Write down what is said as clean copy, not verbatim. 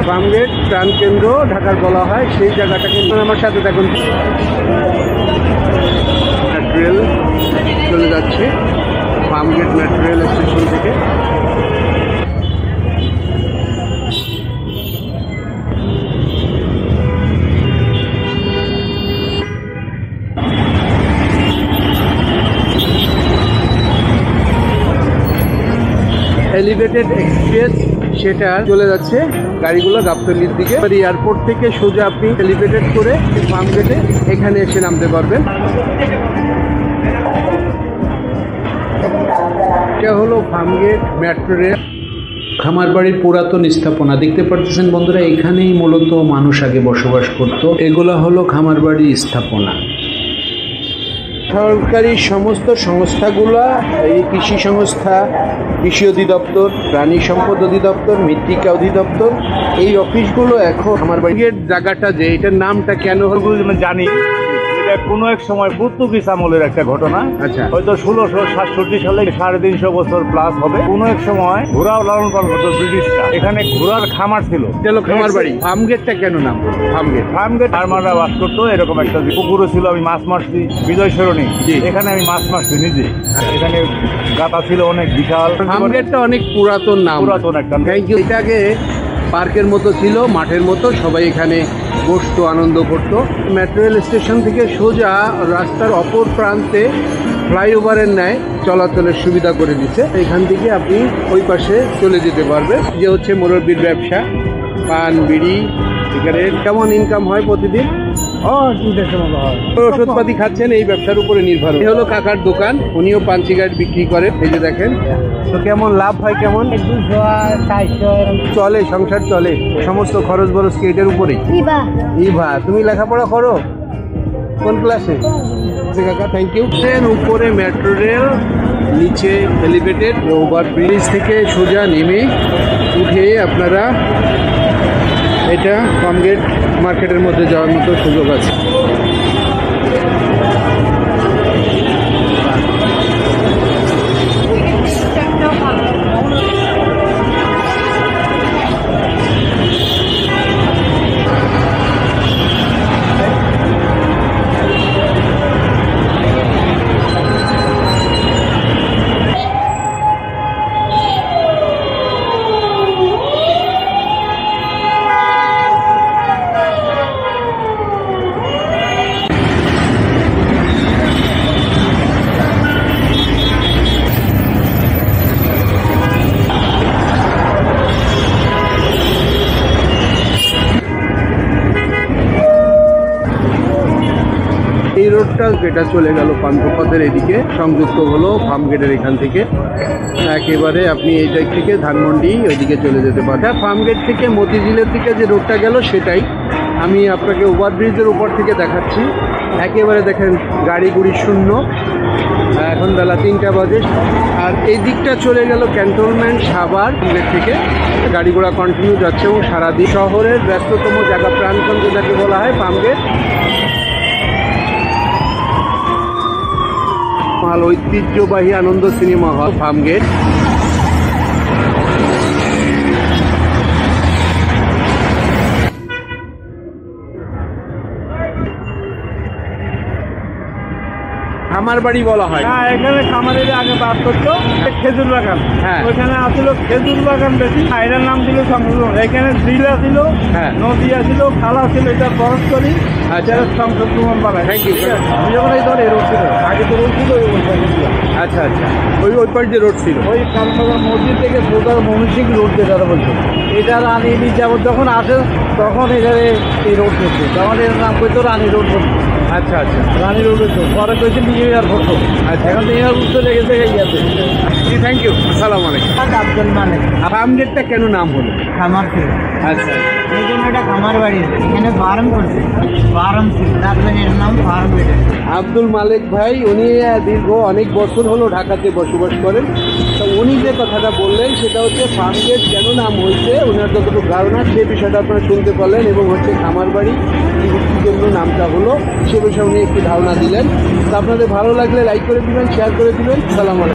ফার্মগেট প্রাণকেন্দ্র ঢাকার বলা হয়, সেই জায়গাটা কিন্তু আমার সাথে দেখুন রেল চলে যাচ্ছে ফার্মগেট মেট্রো রেল স্টেশন থেকে। এলিভেটেড এক্সপ্রেস সেটা চলে যাচ্ছে গাড়িগুলো গাবতলীর দিকে। এয়ারপোর্ট থেকে সোজা আপনি এলিভেটেড করে ফার্মগেটে এখানে এসে নামতে পারবেন। এটা হলো ফার্মগেট মেট্রো রেল। খামারবাড়ির পুরাতন স্থাপনা দেখতে পাচ্ছেন বন্ধুরা, এখানেই মূলত মানুষ আগে বসবাস করত। এগুলা হলো খামারবাড়ির স্থাপনা। সরকারি সমস্ত সংস্থাগুলা, এই কৃষি সংস্থা, কৃষি অধিদপ্তর, প্রাণী সম্পদ অধিদপ্তর, মৃত্তিকা অধিদপ্তর, এই অফিসগুলো এখন আমার বাড়ির জায়গাটা যে এটার নামটা কেন হল জানি। এটা কোনো এক সময় পর্তুগিজ আমলের একটা ঘটনা। আচ্ছা, হয়তো 1667 সালে 350 বছর প্লাস হবে। কোনো এক সময় ঘোড়া লালন পালন করতো ব্রিটিশরা, এখানে ঘোড়ার খামার ছিল। চলো খামার বাড়ি। ফার্মগেটটা কেন নাম ফার্মগেট ফার্মাররা বাস করতো। এরকম একটা পুকুরও ছিল, আমি মাছ মারছি বিজয় সরণি, এখানে আমি মাছ মারছি নিজে। এখানে গাতা ছিল অনেক বিশাল। ফার্মগেটটা অনেক পুরাতন নাম, পুরাতন একটা। Thank you. এটাকে পার্কের মতো ছিল, মাঠের মতো, সবাই এখানে বসতো, আনন্দ করতো। মেট্রো রেল স্টেশন থেকে সোজা রাস্তার অপর প্রান্তে ফ্লাইওভারের ন্যায় চলাচলের সুবিধা করে দিচ্ছে। এখান থেকে আপনি ওই পাশে চলে যেতে পারবেন। যে হচ্ছে মুরব্বির ব্যবসা, পান বিড়ি সিগারেট। কেমন ইনকাম হয় প্রতিদিন? ওষুধপাতি খাচ্ছেন, এই ব্যবসার উপরে নির্ভর। এই হলো কাকার দোকান, উনিও পান সিগারেট বিক্রি করেন। এই যে দেখেন, তো কেমন লাভ হয়? কেমন চলে? সংসার চলে? সমস্ত খরচ বরচ কি এটার উপরেই? ইভা, তুমি লেখাপড়া করো? কোন ক্লাসে? কাকা থ্যাংক ইউ। উপরে মেট্রো রেল, নিচে এলিভেটেড ওভার ব্রিজ থেকে সোজা নেমে উঠে আপনারা এটা ফার্মগেট মার্কেটের মধ্যে যাওয়ার মতো সুযোগ আছে। এই রোডটা যেটা চলে গেল পান্থপথের এদিকে সংযুক্ত হলো ফার্মগেটের এখান থেকে। একেবারে আপনি এই দিক থেকে ধানমন্ডি ওইদিকে চলে যেতে পারেন। ফার্মগেট থেকে মতিঝিলের দিকে যে রোডটা গেল সেটাই আমি আপনাকে ওভারব্রিজের উপর থেকে দেখাচ্ছি। একেবারে দেখেন গাড়ি গুড়ি শূন্য, এখন বেলা 3টা বাজে। আর এই দিকটা চলে গেল ক্যান্টনমেন্ট সাভার থেকে গাড়ি ঘোড়া কন্টিনিউ যাচ্ছে এবং সারাদিন শহরের ব্যস্ততম জায়গা প্রাণকেন্দ্র যাকে বলা হয় ফার্মগেট। ঐতিহ্যবাহী আনন্দ সিনেমা হল ফার্মগেট। খামার বাড়ি বলা হয়। এখানে খামারের আগে বাস করতো খেজুর বাগান। হ্যাঁ, ওইখানে আসলো খেজুর বাগান বেশি। এটার নাম ছিল সংশোধন। এখানে জিলা ছিল, নদী ছিল, খালা ছিল, এটা খরচ করি। আচ্ছা, সংশোধন বানায়। Thank you. যখন এই ধরে রোড ছিল, আগে তো রোড ছিল। আচ্ছা আচ্ছা, ওই পাশ যে রোড ছিল, ওই কালবাগান মসজিদ থেকে সোজার মনীষিং রোড যেটা বলছে, এটা রানী যাবত যখন আসে তখন এখানে এই রোড করছে। তখন এর নাম করতো রানী রোড বলতো। আচ্ছা আচ্ছা, রানী রোড হতো, পরে কইছে নিউ ইয়ার ফটো। আচ্ছা, এখন নিউ ইয়ার চলে গেছে ইয়াতে। Thank you. আসসালামু আলাইকুম। আব্দুল মালিক। ফার্মগেটটা কেন নাম হলো? খামার ছিল। আচ্ছা, এই জন্য এটা খামার বাড়ি। এখানে ফার্ম করছে, ফার্ম ছিল, তার জন্য এর নাম ফার্মগেট। আব্দুল মালিক ভাই, উনি দীর্ঘ অনেক বছর হলো ঢাকাতে বসবাস করেন। তো উনি যে কথাটা বললেন সেটা হচ্ছে ফার্মগেট কেন নাম হয়েছে, ওনার যতটুকু ধারণা সে বিষয়টা আপনারা শুনতে পারলেন, এবং হচ্ছে খামার বাড়ি কী জন্য নামটা হলো সে বিষয়ে উনি একটু ধারণা দিলেন। তো আপনাদের ভালো লাগলে লাইক করে দিবেন, শেয়ার করে দিবেন। সালাম আলাইকুম।